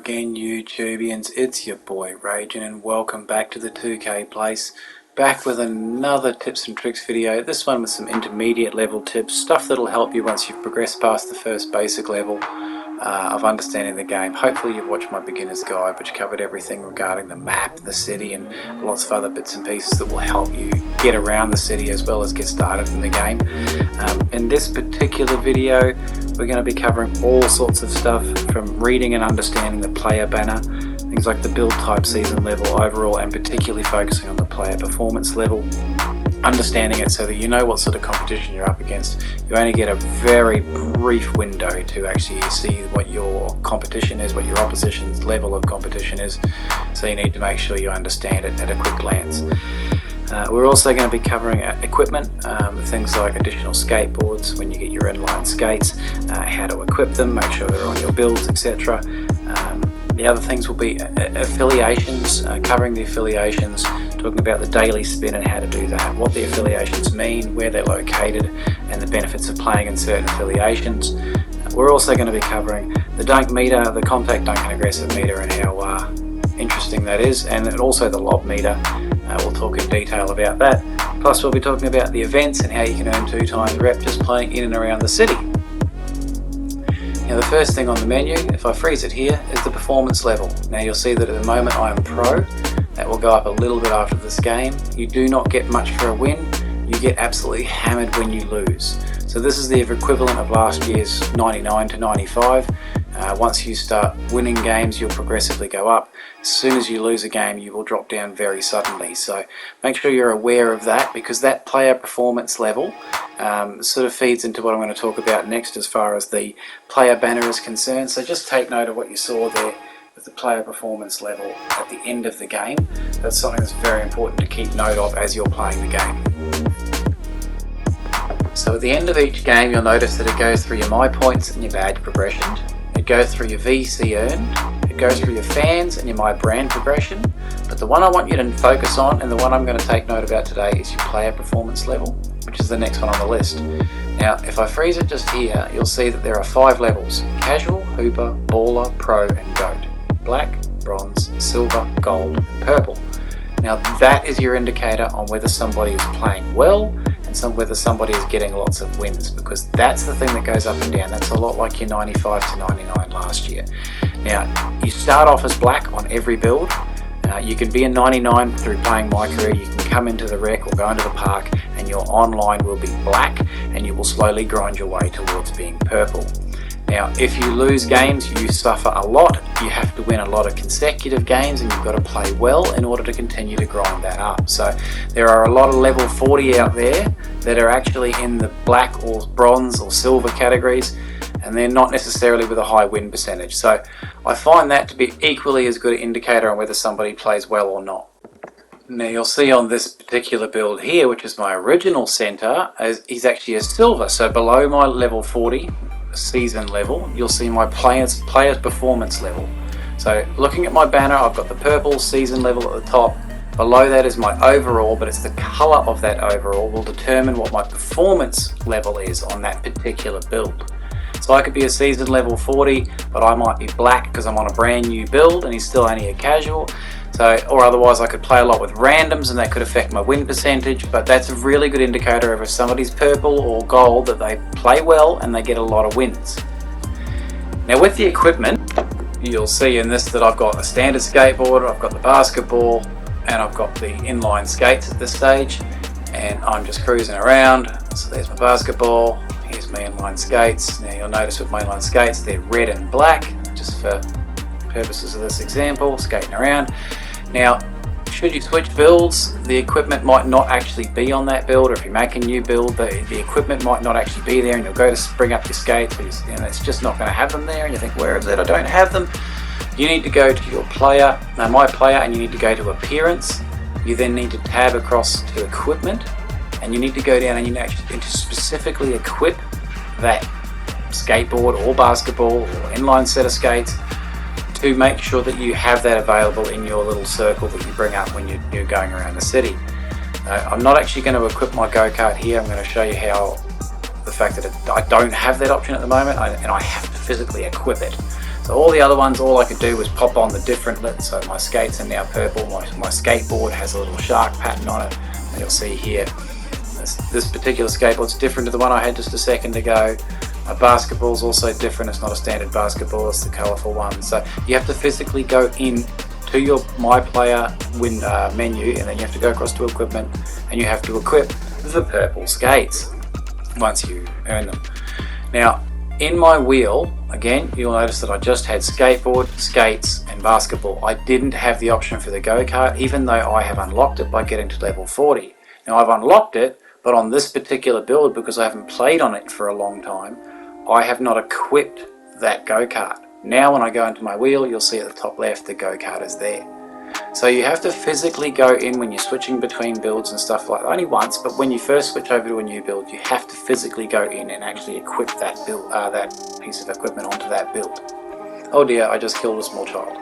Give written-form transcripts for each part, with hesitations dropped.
again, YouTubians. It's your boy Ragin, and welcome back to the 2Kplace. Back with another tips and tricks video. This one with some intermediate level tips, stuff that'll help you once you've progressed past the first basic level of understanding the game. Hopefully you've watched my beginner's guide, which covered everything regarding the map, the city, and lots of other bits and pieces that will help you get around the city as well as get started in the game. In this particular video, we're going to be covering all sorts of stuff, from reading and understanding the player banner, things like the build type, season level, overall, and particularly focusing on the player performance level, understanding it so that you know what sort of competition you're up against. You only get a very brief window to actually see what your competition is, what your opposition's level of competition is, so you need to make sure you understand it at a quick glance. We're also going to be covering equipment, things like additional skateboards when you get your inline skates, how to equip them, make sure they're on your builds, etc. The other things will be affiliations, covering the affiliations, talking about the daily spin and how to do that, what the affiliations mean, where they're located, and the benefits of playing in certain affiliations. We're also going to be covering the dunk meter, the contact dunk and aggressive meter, and how interesting that is, and also the lob meter. We'll talk in detail about that. Plus we'll be talking about the events and how you can earn 2 times rep just playing in and around the city. Now the first thing on the menu, if I freeze it here, is the performance level. Now you'll see that at the moment I am pro. That will go up a little bit after this game. You do not get much for a win. You get absolutely hammered when you lose. So this is the equivalent of last year's 99 to 95. Once you start winning games, you'll progressively go up. As soon as you lose a game, you will drop down very suddenly. So make sure you're aware of that, because that player performance level sort of feeds into what I'm going to talk about next as far as the player banner is concerned. So just take note of what you saw there with the player performance level at the end of the game. That's something that's very important to keep note of as you're playing the game. So at the end of each game, you'll notice that it goes through your My Points and your badge progression. It goes through your VC earned, it goes through your fans and your My Brand progression, but the one I want you to focus on, and the one I'm going to take note about today, is your player performance level, which is the next one on the list. Now if I freeze it just here, you'll see that there are 5 levels: Casual, Hooper, Baller, Pro and Goat. Black, Bronze, Silver, Gold and Purple. Now that is your indicator on whether somebody is playing well and whether somebody is getting lots of wins, because that's the thing that goes up and down. That's a lot like your 95 to 99 last year. Now you start off as black on every build. You can be a 99 through playing My Career. You can come into the rec or go into the park and your online will be black, and you will slowly grind your way towards being purple. Now if you lose games, you suffer a lot. You have to win a lot of consecutive games, and you've got to play well in order to continue to grind that up. So there are a lot of level 40 out there that are actually in the black or bronze or silver categories, and they're not necessarily with a high win percentage. So I find that to be equally as good an indicator on whether somebody plays well or not. Now you'll see on this particular build here, which is my original center, is actually a silver. So below my level 40 season level, you'll see my player's performance level. So looking at my banner, I've got the purple season level at the top. Below that is my overall, but it's the color of that overall will determine what my performance level is on that particular build. So I could be a season level 40, but I might be black because I'm on a brand new build and he's still only a casual. So, or otherwise I could play a lot with randoms and that could affect my win percentage, but that's a really good indicator of if somebody's purple or gold, that they play well and they get a lot of wins. Now with the equipment, you'll see in this that I've got a standard skateboard, I've got the basketball, and I've got the inline skates at this stage, and I'm just cruising around. So there's my basketball, here's my inline skates. Now you'll notice with my inline skates, they're red and black, just for purposes of this example, skating around. Now should you switch builds, the equipment might not actually be on that build, or if you make a new build, the equipment might not actually be there, and you'll go to bring up your skates, and it's just not going to have them there, and you think, where is it? I don't have them. You need to go to your player, My Player, and you need to go to Appearance. You then need to tab across to Equipment, and you need to go down and you need to specifically equip that skateboard or basketball or inline set of skates to make sure that you have that available in your little circle that you bring up when you're going around the city. I'm not actually going to equip my go-kart here. I'm going to show you how the fact that I don't have that option at the moment, and I have to physically equip it. So all the other ones, all I could do was pop on the different lit. So my skates are now purple, my skateboard has a little shark pattern on it, and you'll see here, this particular skateboard's different to the one I had just a second ago. My basketball's also different, it's not a standard basketball, it's the colourful one. So you have to physically go in to your My Player menu, and then you have to go across to equipment, and you have to equip the purple skates once you earn them. Now, in my wheel, again, you'll notice that I just had skateboard, skates, and basketball. I didn't have the option for the go-kart, even though I have unlocked it by getting to level 40. Now, I've unlocked it, but on this particular build, because I haven't played on it for a long time, I have not equipped that go-kart. Now, when I go into my wheel, you'll see at the top left, the go-kart is there. So you have to physically go in when you're switching between builds and stuff like that, only once, but when you first switch over to a new build, you have to physically go in and actually equip that build, that piece of equipment onto that build. Oh dear, I just killed a small child.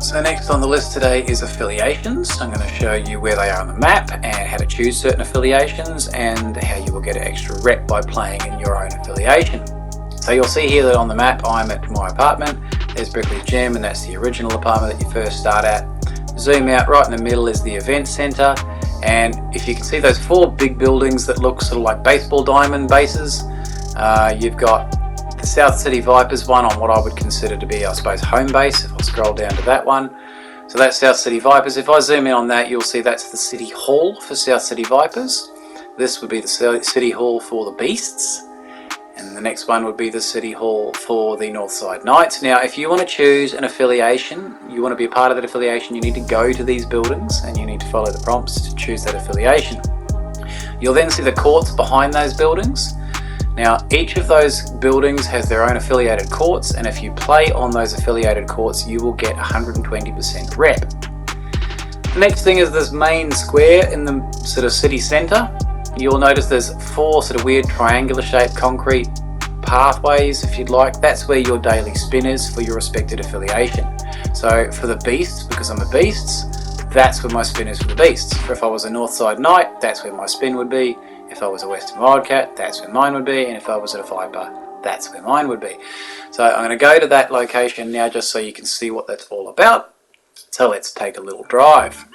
So next on the list today is affiliations. I'm going to show you where they are on the map and how to choose certain affiliations and how you will get an extra rep by playing in your own affiliation. So you'll see here that on the map I'm at my apartment. There's Brickley Gym, and that's the original apartment that you first start at. Zoom out, right in the middle is the event centre, and if you can see those 4 big buildings that look sort of like baseball diamond bases, you've got the South City Vipers one on what I would consider to be, I suppose, home base. If I scroll down to that one, so that's South City Vipers. If I zoom in on that, you'll see that's the City Hall for South City Vipers. This would be the City Hall for the Beasts. And the next one would be the City Hall for the Northside Knights. Now, if you want to choose an affiliation, you want to be a part of that affiliation, you need to go to these buildings and you need to follow the prompts to choose that affiliation. You'll then see the courts behind those buildings. Now, each of those buildings has their own affiliated courts, and if you play on those affiliated courts, you will get 120% rep. The next thing is this main square in the sort of city centre. You'll notice there's 4 sort of weird triangular shaped concrete pathways, if you'd like. That's where your daily spin is for your respected affiliation. So for the Beasts, because I'm a Beasts, that's where my spin is for the Beasts. For if I was a Northside Knight, that's where my spin would be. If I was a Western Wildcat, that's where mine would be. And if I was at a Viper, that's where mine would be. So I'm going to go to that location now just so you can see what that's all about. So let's take a little drive.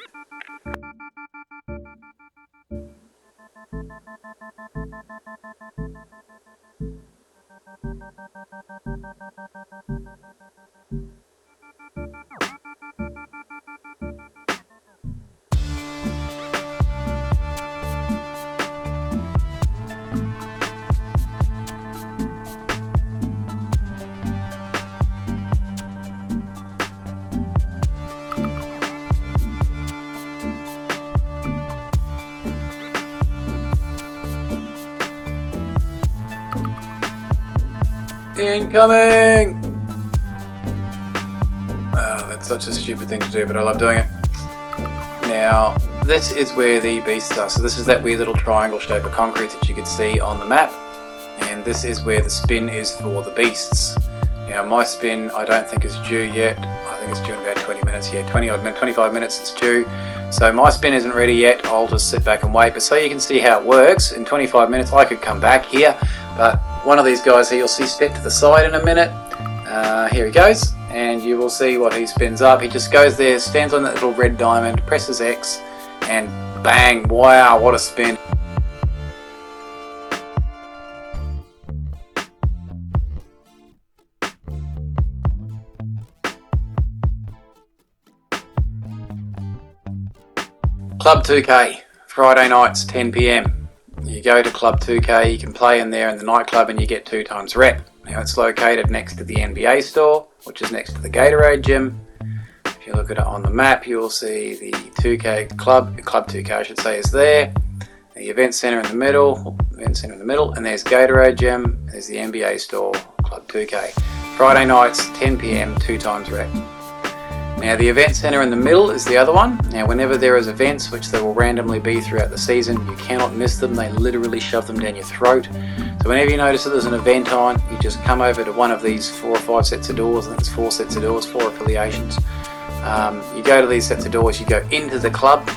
Incoming! Oh, that's such a stupid thing to do, but I love doing it. Now, this is where the beasts are. So this is that weird little triangle shape of concrete that you could see on the map. And this is where the spin is for the beasts. Now, my spin I don't think is due yet. I think it's due in about 20 minutes. Yeah, 25 minutes it's due. So my spin isn't ready yet. I'll just sit back and wait. But so you can see how it works, in 25 minutes I could come back here. But one of these guys here you'll see step to the side in a minute. Here he goes, and you will see what he spins up. He just goes there, stands on that little red diamond, presses X, and bang, wow, what a spin. Club 2K, Friday nights, 10 PM. You go to Club 2K, you can play in there in the nightclub and you get 2 times rep. Now it's located next to the NBA store, which is next to the Gatorade gym. If you look at it on the map, you will see the 2K Club 2K I should say, is there. The event center in the middle, and there's Gatorade gym, there's the NBA store, Club 2K. Friday nights, 10 PM, 2 times rep. Now the event centre in the middle is the other one. Now whenever there is events, which there will randomly be throughout the season, you cannot miss them. They literally shove them down your throat. So whenever you notice that there's an event on, you just come over to one of these 4 or 5 sets of doors. I think it's 4 sets of doors, 4 affiliations. You go to these sets of doors, you go into the club.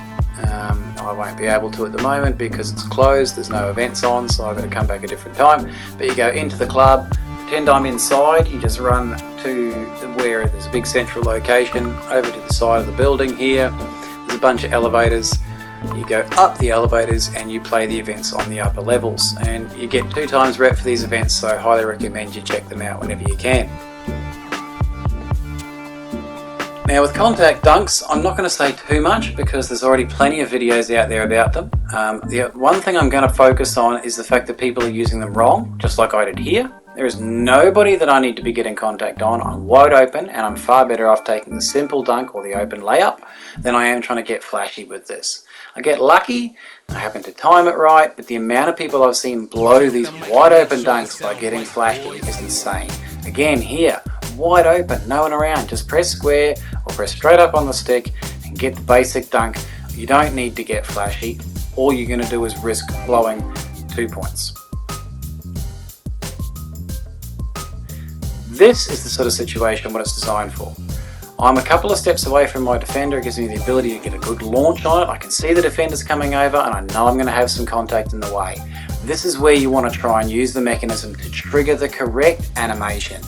I won't be able to at the moment because it's closed, there's no events on, so I've got to come back a different time. But you go into the club, pretend I'm inside, you just run to where there's a big central location, over to the side of the building here, there's a bunch of elevators. You go up the elevators and you play the events on the upper levels, and you get 2 times rep for these events, so I highly recommend you check them out whenever you can. Now with contact dunks, I'm not going to say too much because there's already plenty of videos out there about them. The one thing I'm going to focus on is the fact that people are using them wrong, just like I did here. There is nobody that I need to be getting contact on. I'm wide open and I'm far better off taking the simple dunk or the open layup than I am trying to get flashy with this. I get lucky, I happen to time it right, but the amount of people I've seen blow these wide open dunks by getting flashy is insane. Again here, wide open, no one around, just press square or press straight up on the stick and get the basic dunk. You don't need to get flashy. All you're going to do is risk blowing 2 points. This is the sort of situation what it's designed for. I'm a couple of steps away from my defender. It gives me the ability to get a good launch on it. I can see the defender's coming over and I know I'm going to have some contact in the way. This is where you want to try and use the mechanism to trigger the correct animation.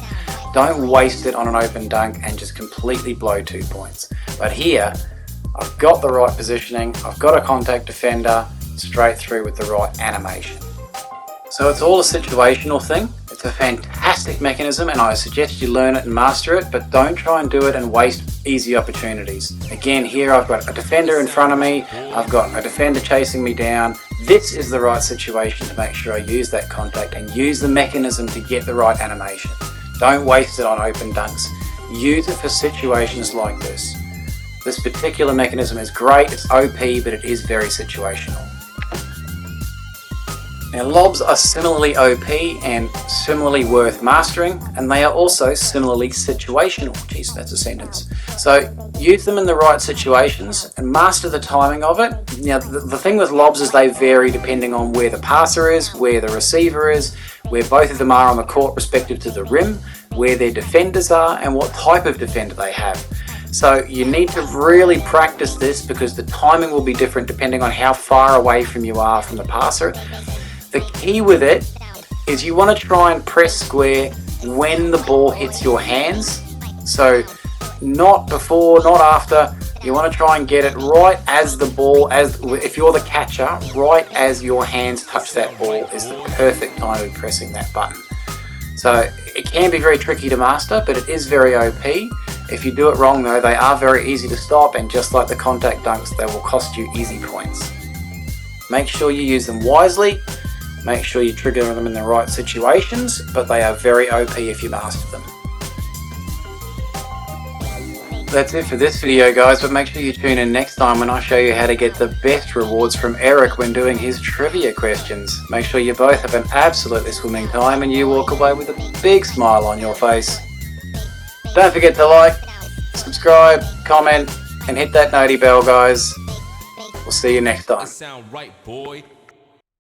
Don't waste it on an open dunk and just completely blow 2 points. But here, I've got the right positioning, I've got a contact defender, straight through with the right animation. So it's all a situational thing. It's a fantastic mechanism and I suggest you learn it and master it, but don't try and do it and waste easy opportunities. Again, here I've got a defender in front of me, I've got a defender chasing me down. This is the right situation to make sure I use that contact and use the mechanism to get the right animation. Don't waste it on open dunks. Use it for situations like this. This particular mechanism is great, it's OP, but it is very situational. Now lobs are similarly OP and similarly worth mastering, and they are also similarly situational. Jeez, that's a sentence. So use them in the right situations and master the timing of it. Now the thing with lobs is they vary depending on where the passer is, where the receiver is, where both of them are on the court respective to the rim, where their defenders are, and what type of defender they have. So you need to really practice this because the timing will be different depending on how far away from you are from the passer. The key with it is you want to try and press square when the ball hits your hands. So not before, not after. You want to try and get it right as the ball, if you're the catcher, right as your hands touch that ball is the perfect time to be pressing that button. So it can be very tricky to master, but it is very OP. If you do it wrong though, they are very easy to stop, and just like the contact dunks, they will cost you easy points. Make sure you use them wisely. Make sure you trigger them in the right situations, but they are very OP if you master them. That's it for this video guys, but make sure you tune in next time when I show you how to get the best rewards from Eric when doing his trivia questions. Make sure you both have an absolutely swimming time and you walk away with a big smile on your face. Don't forget to like, subscribe, comment, and hit that noti bell guys. We'll see you next time.